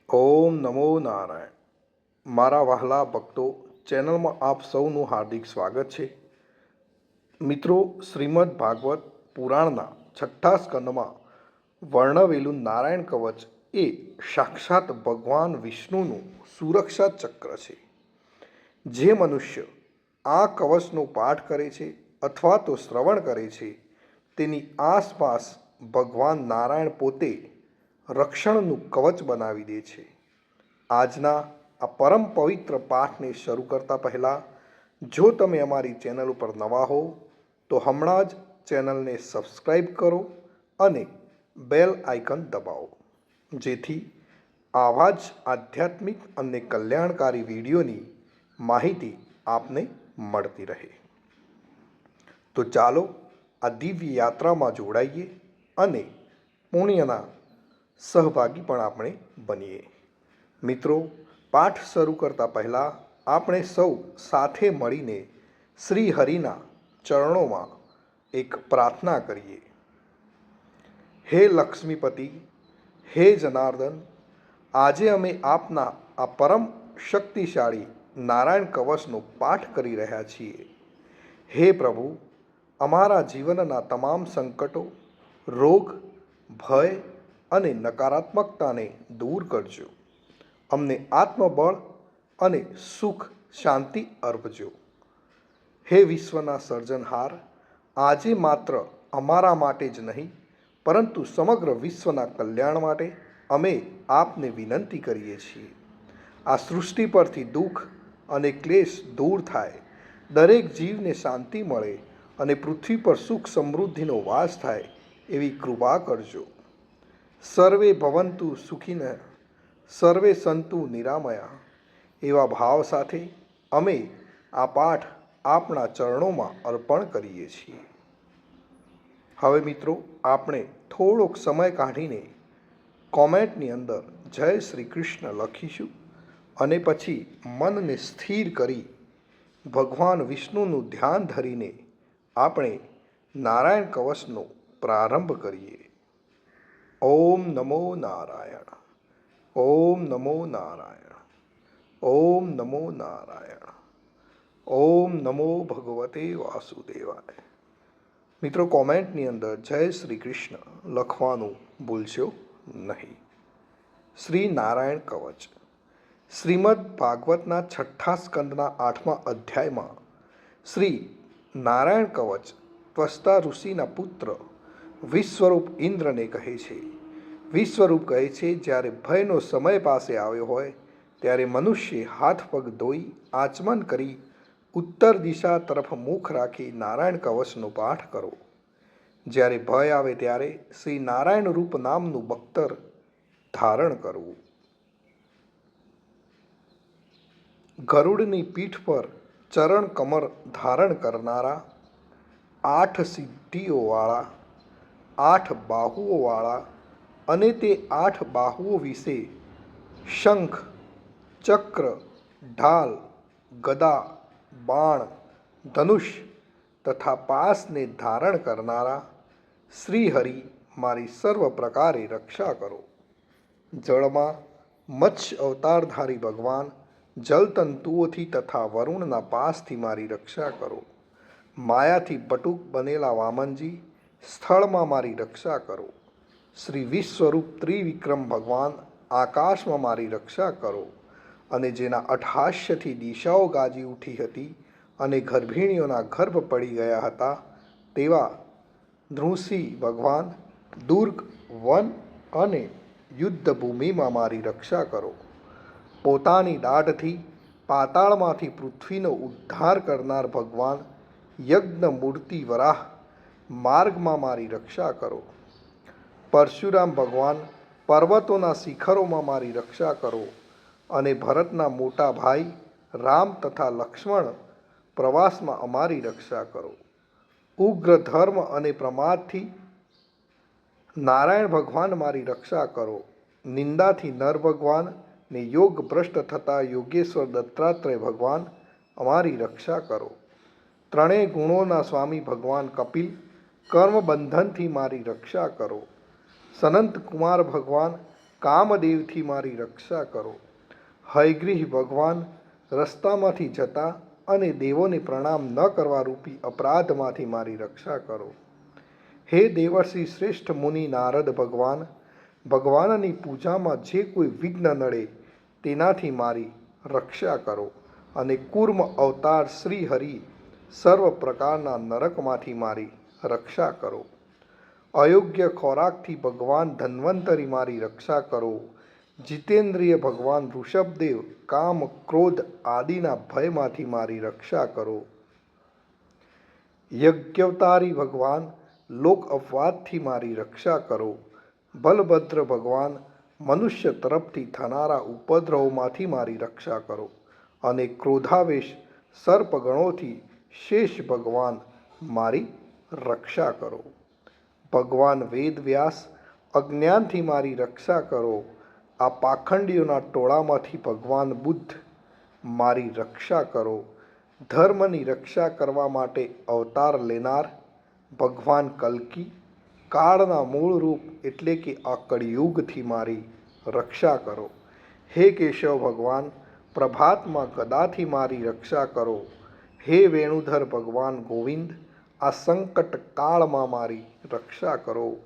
ઓમ નમો નારાયણ. મારા વહાલા ભક્તો, ચેનલમાં આપ સૌનું હાર્દિક સ્વાગત છે. મિત્રો, શ્રીમદ ભાગવત પુરાણના છઠ્ઠા સ્કંદમાં વર્ણવેલું નારાયણ કવચ એ સાક્ષાત ભગવાન વિષ્ણુનું સુરક્ષા ચક્ર છે. જે મનુષ્ય આ કવચનો પાઠ કરે છે અથવા તો શ્રવણ કરે છે, તેની આસપાસ ભગવાન નારાયણ પોતે રક્ષણનું કવચ બનાવી દે છે. આજના આ પરમ પવિત્ર પાઠને શરૂ કરતા પહેલાં, જો તમે અમારી ચેનલ ઉપર નવા હો તો હમણાં જ ચેનલને સબસ્ક્રાઈબ કરો અને બેલ આઇકન દબાવો, જેથી આવા જ આધ્યાત્મિક અને કલ્યાણકારી વિડીયોની માહિતી આપને મળતી રહે. તો ચાલો આ દિવ્ય યાત્રામાં જોડાઈએ અને પુણ્યના સહભાગી પણ આપણે બનીએ. મિત્રો, પાઠ શરૂ કરતા પહેલાં આપણે સૌ સાથે મળીને શ્રી હરિના ચરણોમાં એક પ્રાર્થના કરીએ. હે લક્ષ્મીપતિ, હે જનાર્દન, આજે અમે આપના આ પરમ શક્તિશાળી નારાયણ કવચનો પાઠ કરી રહ્યા છીએ. હે પ્રભુ, અમારા જીવનના તમામ સંકટો, રોગ, ભય અને નકારાત્મકતાને દૂર કરજો. અમને આત્મબળ અને સુખ શાંતિ અર્પજો. હે વિશ્વના સર્જનહાર, આજે માત્ર અમારા માટે જ નહીં પરંતુ સમગ્ર વિશ્વના કલ્યાણ માટે અમે આપને વિનંતી કરીએ છીએ. આ સૃષ્ટિ પરથી દુઃખ અને ક્લેશ દૂર થાય, દરેક જીવને શાંતિ મળે અને પૃથ્વી પર સુખ સમૃદ્ધિનો વાસ થાય એવી કૃપા કરજો. સર્વે ભવંતુ સુખિનઃ, સર્વે સંતુ નિરામયા એવા ભાવ સાથે અમે આ પાઠ આપણા ચરણોમાં અર્પણ કરીએ છીએ. હવે મિત્રો, આપણે થોડોક સમય કાઢીને કોમેન્ટની અંદર જય શ્રી કૃષ્ણ લખીશું અને પછી મનને સ્થિર કરી ભગવાન વિષ્ણુનું ધ્યાન ધરીને આપણે નારાયણ કવચનો પ્રારંભ કરીએ. ઓમ નમો નારાયણ. ઓમ નમો નારાયણ. ઓમ નમો નારાયણ. ઓમ નમો ભગવતે વાસુદેવાય. મિત્રો, કોમેન્ટની અંદર જય શ્રી કૃષ્ણ લખવાનું ભૂલશો નહીં. શ્રી નારાયણ કવચ શ્રીમદ ભાગવતના છઠ્ઠા સ્કંદના 8મા અધ્યાયમાં શ્રી નારાયણ કવચ ત્વષ્ટા ઋષિના પુત્ર વિશ્વરૂપ ઇન્દ્રને કહે છે. વિશ્વરૂપ કહે છે, જ્યારે ભયનો સમય પાસે આવ્યો હોય ત્યારે મનુષ્ય હાથ પગ ધોઈ આચમન કરી ઉત્તર દિશા તરફ મુખ રાખી નારાયણ કવચનો પાઠ કરો. જ્યારે ભય આવે ત્યારે શ્રી નારાયણ રૂપ નામનું બખ્તર ધારણ કરવું. ગરુડની પીઠ પર ચરણ કમર ધારણ કરનારા, 8 સિદ્ધિઓવાળા, 8 બાહુઓવાળા અને તે 8 બાહુઓ વિશે શંખ, ચક્ર, ઢાલ, ગદા, બાણ, ધનુષ તથા પાસને ધારણ કરનારા શ્રી હરિ મારી સર્વ પ્રકારે રક્ષા કરો. જળમાં મત્સ્ય અવતારધારી ભગવાન જલતંતુઓથી તથા વરુણના પાસથી મારી રક્ષા કરો. માયાથી બટુક બનેલા વામનજી સ્થળમાં મારી રક્ષા કરો. શ્રી વિશ્વરૂપ ત્રિવિક્રમ ભગવાન આકાશમાં મારી રક્ષા કરો. અને જેના અટ્ટહાસ્યથી દિશાઓ ગાજી ઉઠી હતી અને ગર્ભિણીઓના ગર્ભ પડી ગયા હતા તેવા નૃસિંહ ભગવાન દુર્ગ, વન અને યુદ્ધભૂમિમાં મારી રક્ષા કરો. પોતાની દાઢથી પાતાળમાંથી પૃથ્વીનો ઉદ્ધાર કરનાર ભગવાન યજ્ઞ મૂર્તિ વરાહ માર્ગમાં મારી રક્ષા કરો. પરશુરામ ભગવાન પર્વતોના શિખરોમાં મારી રક્ષા કરો. અને ભરતના મોટા ભાઈ રામ તથા લક્ષ્મણ પ્રવાસમાં અમારી રક્ષા કરો. ઉગ્ર ધર્મ અને પ્રમાદથી નારાયણ ભગવાન મારી રક્ષા કરો. નિંદાથી નર ભગવાન ને યોગ ભ્રષ્ટ થતા યોગેશ્વર દત્તાત્રેય ભગવાન અમારી રક્ષા કરો. ત્રણેય ગુણોના સ્વામી ભગવાન કપિલ કર્મબંધનથી મારી રક્ષા કરો. સનંત કુમાર ભગવાન કામદેવથી મારી રક્ષા કરો. હયગ્રીહ ભગવાન, રસ્તામાંથી જતા અને દેવોને પ્રણામ ન કરવા રૂપી અપરાધમાંથી મારી રક્ષા કરો. હે દેવર્ષિ શ્રેષ્ઠ મુનિ નારદ ભગવાન, ભગવાનની પૂજામાં જે કોઈ વિઘ્ન નડે તેનાથી મારી રક્ષા કરો. અને કૂર્મ અવતાર શ્રી હરિ, સર્વ પ્રકારના નરકમાંથી મારી રક્ષા કરો. અયોગ્ય ખોરાકથી ભગવાન ધન્વંતરી મારી રક્ષા કરો. જીતેન્દ્રિય ભગવાન ઋષભદેવ, કામ ક્રોધ આદિના ભયમાંથી મારી રક્ષા કરો. યજ્ઞવતારી ભગવાન, લોક અપવાદથી મારી રક્ષા કરો. બલભદ્ર ભગવાન, મનુષ્ય તરફથી થનારા ઉપદ્રવોમાંથી મારી રક્ષા કરો. અને ક્રોધાવેશ સર્પગણોથી શેષ ભગવાન મારી રક્ષા કરો. ભગવાન વેદવ્યાસ, અજ્ઞાનથી મારી રક્ષા કરો. આ પાખંડીઓના ટોળામાંથી ભગવાન બુદ્ધ મારી રક્ષા કરો. ધર્મની રક્ષા કરવા માટે અવતાર લેનાર ભગવાન કલ્કી, કાળના મૂળ રૂપ એટલે કે આ કળિયુગથી મારી રક્ષા કરો. હે કેશવ ભગવાન, પ્રભાતમાં ગદાથી મારી રક્ષા કરો. હે વેણુધર ભગવાન ગોવિંદ, આ સંકટ કાળમાં મારી રક્ષા કરો.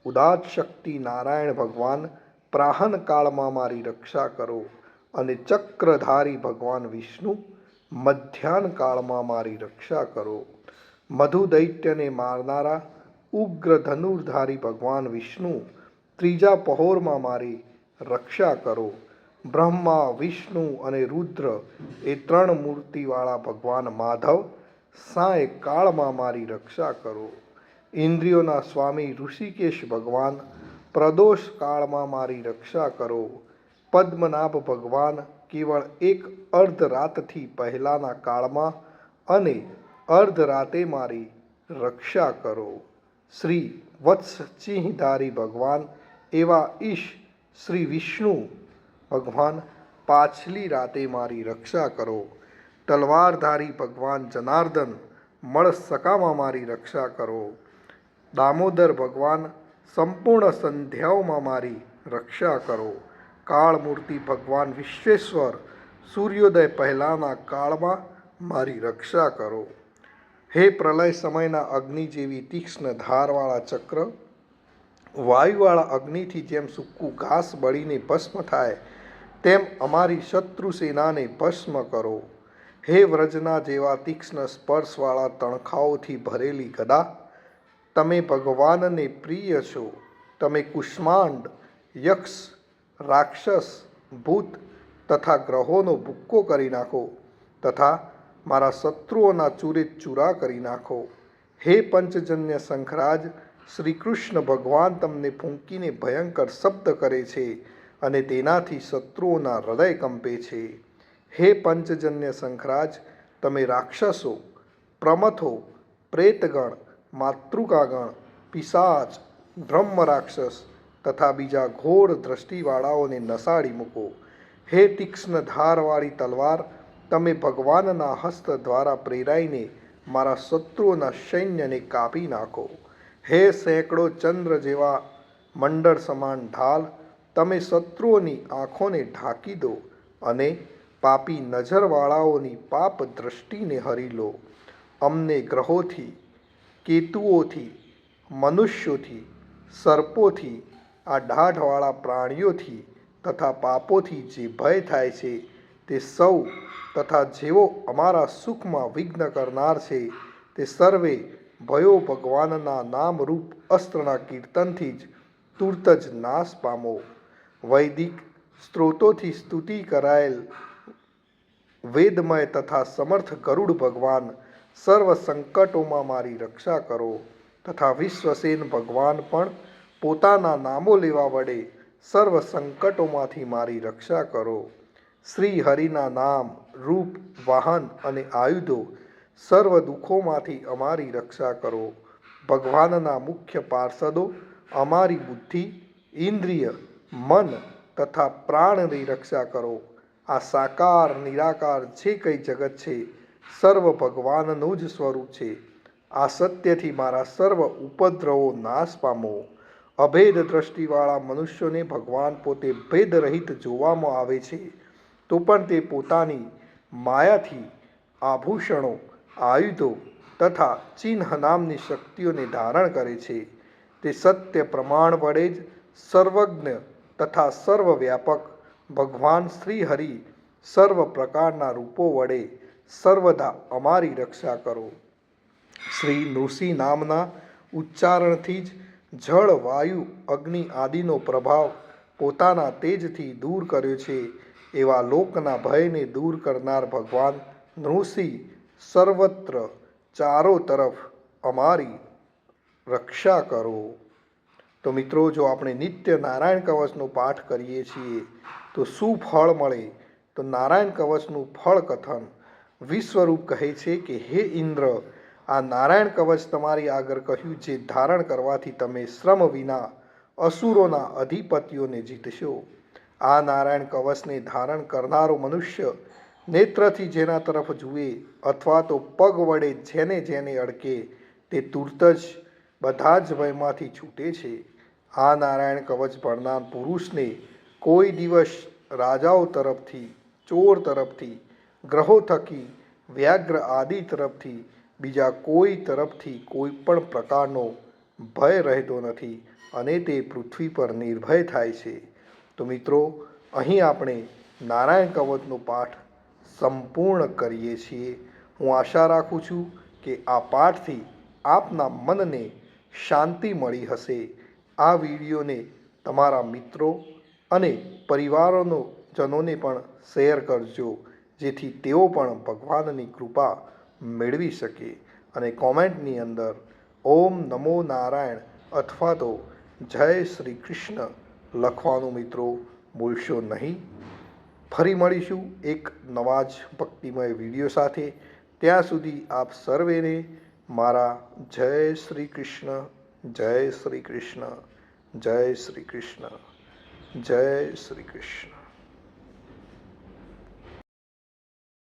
ઉદાત શક્તિ નારાયણ ભગવાન, પ્રાહન કાળમાં મારી રક્ષા કરો. અને ચક્રધારી ભગવાન વિષ્ણુ, મધ્યાહ્ન કાળમાં મારી રક્ષા કરો. મધુ દૈત્યને મારનારા ઉગ્ર ધનુર્ધારી ભગવાન વિષ્ણુ, ત્રીજા પહોરમાં મારી રક્ષા કરો. બ્રહ્મા, વિષ્ણુ અને રુદ્ર એ ત્રણ મૂર્તિવાળા ભગવાન માધવ, સાય કાળમાં મારી રક્ષા કરો. ઇન્દ્રિયોના સ્વામી ઋષિકેશ ભગવાન, પ્રદોષ કાળમાં મારી રક્ષા કરો. પદ્મનાભ ભગવાન, કેવળ એક અર્ધરાતથી પહેલાંના કાળમાં અને અર્ધરાતે મારી રક્ષા કરો. શ્રી વત્સસિંહધારી ભગવાન એવા ઈશ શ્રી વિષ્ણુ ભગવાન, પાછલી રાતે મારી રક્ષા કરો. તલવારધારી ભગવાન જનાર્દન, મળસકામાં મારી રક્ષા કરો. દામોદર ભગવાન, સંપૂર્ણ સંધ્યાઓમાં મારી રક્ષા કરો. કાળમૂર્તિ ભગવાન વિશ્વેશ્વર, સૂર્યોદય પહેલાંના કાળમાં મારી રક્ષા કરો. હે પ્રલય સમયના અગ્નિ જેવી તીક્ષ્ણ ધારવાળા ચક્ર, વાયુવાળા અગ્નિથી જેમ સૂકું ઘાસ બળીને ભસ્મ થાય તેમ અમારી શત્રુ સેનાને ભસ્મ કરો. હે વ્રજના જેવા તીક્ષ્ણ સ્પર્શવાળા તણખાઓથી ભરેલી ગદા, તમે ભગવાનને પ્રિય છો. તમે કુષ્માંડ, યક્ષ, રાક્ષસ, ભૂત તથા ગ્રહોનો ભૂક્કો કરી નાખો તથા મારા શત્રુઓના ચૂરે ચૂરા કરી નાખો. હે પંચજન્ય શંખરાજ, શ્રી કૃષ્ણ ભગવાન તમને ફૂંકીને ભયંકર શબ્દ કરે છે અને તેનાથી શત્રુઓના હૃદય કંપે છે. હે પંચજન્ય શંખરાજ, તમે રાક્ષસો, પ્રમથો, પ્રેતગણ, માતૃકાગણ, પિશાચ, બ્રહ્મ રાક્ષસ તથા બીજા ઘોર દ્રષ્ટિવાળાઓને નસાડી મૂકો. હે તીક્ષ્ણ ધારવાળી તલવાર, તમે ભગવાનના હસ્ત દ્વારા પ્રેરાઈને મારા શત્રુઓના સૈન્યને કાપી નાખો. હે સેંકડો ચંદ્ર જેવા મંડળ સમાન ઢાલ, તમે શત્રુઓની આંખોને ઢાંકી દો અને પાપી નજરવાળાઓની પાપ દ્રષ્ટિને હરી લો. અમને ગ્રહોથી, કેતુઓથી, મનુષ્યોથી, સર્પોથી, આ દાઢવાળા પ્રાણીઓથી તથા પાપોથી જે ભય થાય છે તે સૌ તથા જેઓ અમારા સુખમાં વિઘ્ન કરનાર છે તે સર્વે ભયો ભગવાનના નામરૂપ અસ્ત્રના કીર્તનથી જ તુરત જ નાશ પામો. વૈદિક સ્ત્રોતોથી સ્તુતિ કરાયેલ વેદમય તથા સમર્થ ગરુડ ભગવાન, સર્વ સંકટોમાં મારી રક્ષા કરો. તથા વિશ્વસેન ભગવાન પણ પોતાના નામો લેવા વડે સર્વ સંકટોમાંથી મારી રક્ષા કરો. શ્રી હરિના નામ, રૂપ, વાહન અને આયુધો સર્વ દુઃખોમાંથી અમારી રક્ષા કરો. ભગવાનના મુખ્ય પાર્ષદો અમારી બુદ્ધિ, ઇન્દ્રિય, મન તથા પ્રાણની રક્ષા કરો. આ સાકાર નિરાકાર જે કંઈ જગત છે સર્વ ભગવાનનું જ સ્વરૂપ છે. આ સત્યથી મારા સર્વ ઉપદ્રવો નાશ પામો. અભેદ દ્રષ્ટિવાળા મનુષ્યોને ભગવાન પોતે ભેદરહિત જોવામાં આવે છે, તો પણ તે પોતાની માયાથી આભૂષણો, આયુધો તથા ચિહ્ન નામની શક્તિઓને ધારણ કરે છે. તે સત્ય પ્રમાણ વડે જ સર્વજ્ઞ તથા સર્વવ્યાપક ભગવાન શ્રી હરિ સર્વ પ્રકારના રૂપો વડે સર્વદા અમારી રક્ષા કરો. શ્રી નૃસિંહ નામના ઉચ્ચારણથી જ જળ, વાયુ, અગ્નિ આદિનો પ્રભાવ પોતાના તેજથી દૂર કર્યો છે. એવા લોકના ભયને દૂર કરનાર ભગવાન નૃસિંહ સર્વત્ર ચારો તરફ અમારી રક્ષા કરો. તો મિત્રો, જો આપણે નિત્ય નારાયણ કવચનો પાઠ કરીએ છીએ તો શું ફળ મળે? તો નારાયણ કવચનું ફળ કથન વિશ્વરૂપ કહે છે કે હે ઇન્દ્ર, આ નારાયણ કવચ તમારી આગળ કહ્યું, જે ધારણ કરવાથી તમે શ્રમ વિના અસુરોના અધિપતિઓને જીતશો. આ નારાયણ કવચને ધારણ કરનારો મનુષ્ય નેત્રથી જેના તરફ જુએ અથવા તો પગ વડે જેને જેને અડકે તે તુરત જ બધા જ ભયમાંથી છૂટે છે. આ નારાયણ કવચ ભણનાર પુરુષને કોઈ દિવસ રાજાઓ તરફથી, ચોર તરફથી, ગ્રહો થકી, વ્યાઘ્ર આદિ તરફથી, બીજા કોઈ તરફથી કોઈ પણ પ્રકારનો ભય રહેતો નથી અને તે પૃથ્વી પર નિર્ભય થાય છે. તો મિત્રો, અહીં આપણે નારાયણ કવચનો પાઠ સંપૂર્ણ કરીએ છીએ. હું આશા રાખું છું કે આ પાઠથી આપના મનને શાંતિ મળી હશે. આ વિડીયોને તમારા મિત્રો અને પરિવારજનોને પણ શેર કરજો, જેથી તેઓ પણ ભગવાનની કૃપા મેળવી શકે. અને કોમેન્ટની અંદર ઓમ નમો નારાયણ અથવા તો જય શ્રી કૃષ્ણ લખવાનું મિત્રો ભૂલશો નહીં. ફરી મળીશું એક નવા જ ભક્તિમય વિડીયો સાથે. ત્યાં સુધી આપ સર્વેને મારા જય શ્રી કૃષ્ણ, જય શ્રી કૃષ્ણ, જય શ્રી કૃષ્ણ, જય શ્રી કૃષ્ણ.